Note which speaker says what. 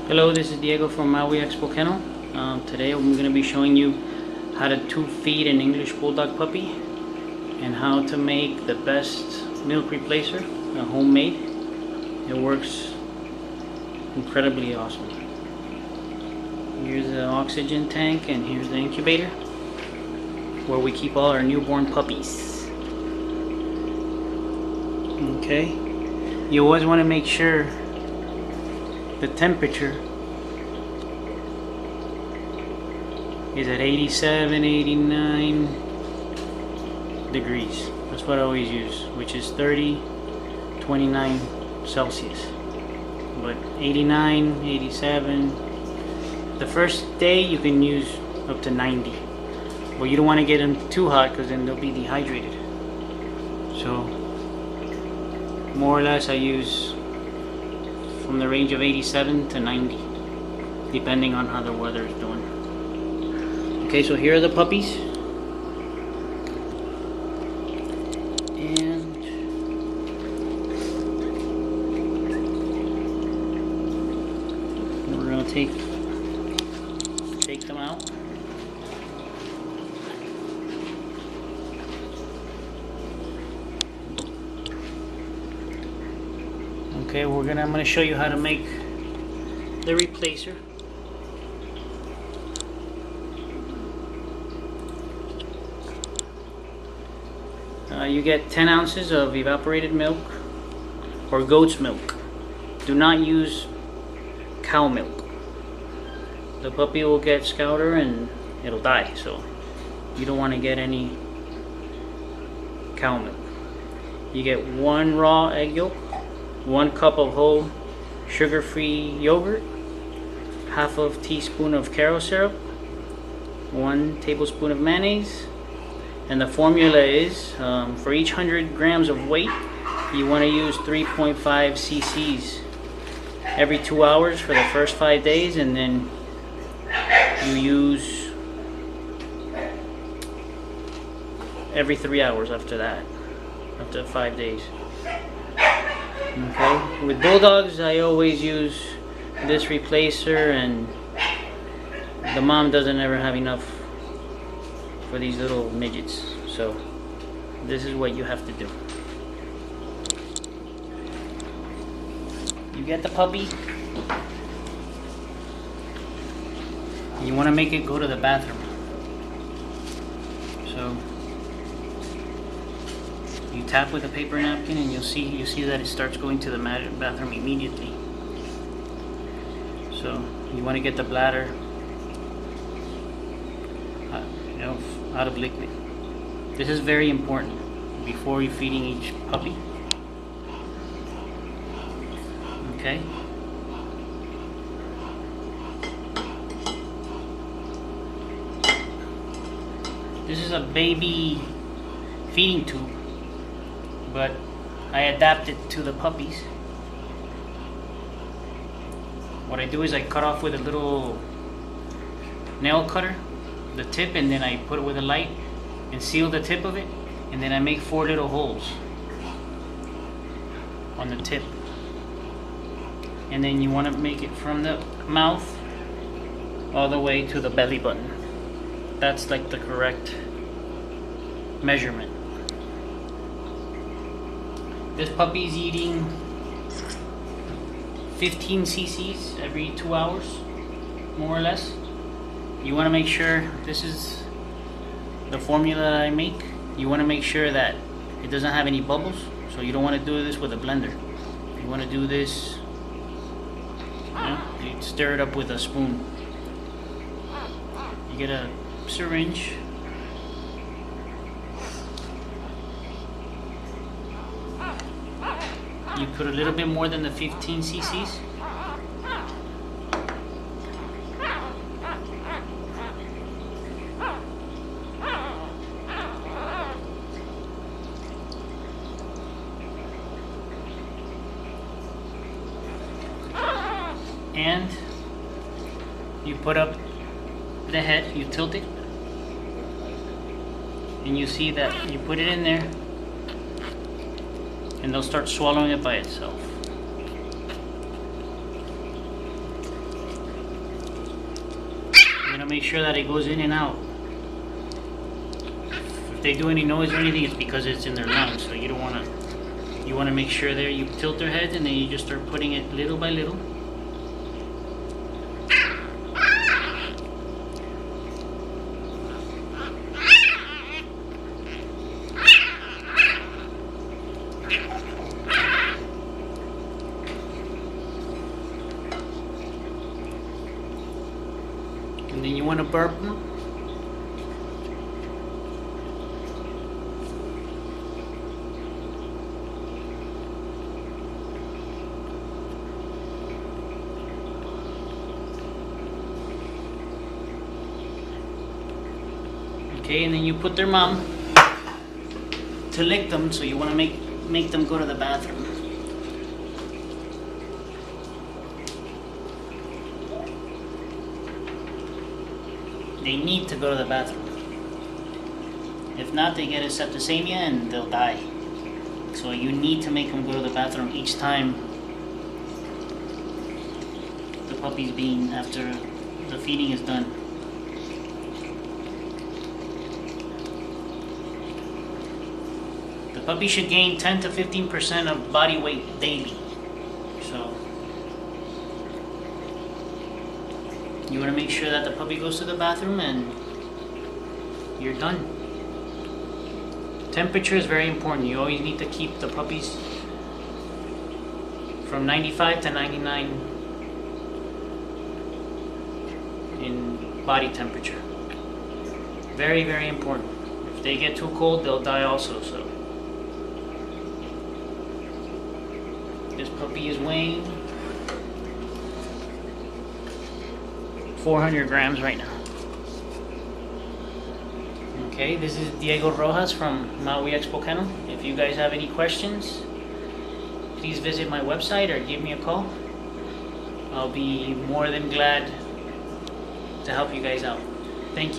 Speaker 1: Hello, this is Diego from Maui Expo Kennel. Today I'm going to be showing you how to tube feed an English Bulldog puppy and how to make the best milk replacer, homemade. It works incredibly awesome. Here's the oxygen tank and here's the incubator where we keep all our newborn puppies. Okay, you always want to make sure the temperature is at 87, 89 degrees. That's what I always use, which is 30, 29 Celsius. But 89, 87, the first day you can use up to 90. But you don't want to get them too hot because then they'll be dehydrated. So more or less I use from the range of 87 to 90, depending on how the weather is doing. Okay, so here are the puppies. And we're gonna take them out. Okay, I'm gonna show you how to make the replacer. You get 10 ounces of evaporated milk or goat's milk. Do not use cow milk. The puppy will get scouter and it'll die, so you don't want to get any cow milk. You get 1 raw egg yolk, 1 cup of whole sugar-free yogurt, half of teaspoon of Caro syrup, 1 tablespoon of mayonnaise, and the formula is for each 100 grams of weight you want to use 3.5 cc's every 2 hours for the first 5 days, and then you use every 3 hours after that, after 5 days. Okay, with bulldogs I always use this replacer, and the mom doesn't ever have enough for these little midgets, so this is what you have to do. You get the puppy, you want to make it go to the bathroom, so you tap with a paper napkin and you'll see that it starts going to the bathroom immediately. So you want to get the bladder out of liquid. This is very important before you're feeding each puppy. Okay. This is a baby feeding tube, but I adapt it to the puppies. What I do is I cut off with a little nail cutter the tip, and then I put it with a light and seal the tip of it, and then I make 4 little holes on the tip, and then you want to make it from the mouth all the way to the belly button. That's like the correct measurement. This puppy's eating 15 cc's every 2 hours, more or less. You want to make sure, this is the formula that I make, you want to make sure that it doesn't have any bubbles, so you don't want to do this with a blender. You want to do this, you stir it up with a spoon. You get a syringe, you put a little bit more than the 15 cc's. And you put up the head, you tilt it, and you see that you put it in there and they'll start swallowing it by itself. to make sure that it goes in and out. If they do any noise or anything, it's because it's in their lungs. So you don't want to. You want to make sure there you tilt their heads and then you just start putting it little by little. And then you want to burp them. Okay, and then you put their mom to lick them, so you want to make them go to the bathroom. They need to go to the bathroom. If not, they get a septicemia and they'll die. So you need to make them go to the bathroom each time the puppy's being, after the feeding is done. The puppy should gain 10 to 15% of body weight daily. So you want to make sure that the puppy goes to the bathroom and you're done. Temperature is very important. You always need to keep the puppies from 95 to 99 in body temperature. Very, very important. If they get too cold, they'll die also. So this puppy is weighing 400 grams right now. Okay, this is Diego Rojas from Maui Expo Kennel. If you guys have any questions, please visit my website or give me a call. I'll be more than glad to help you guys out. Thank you.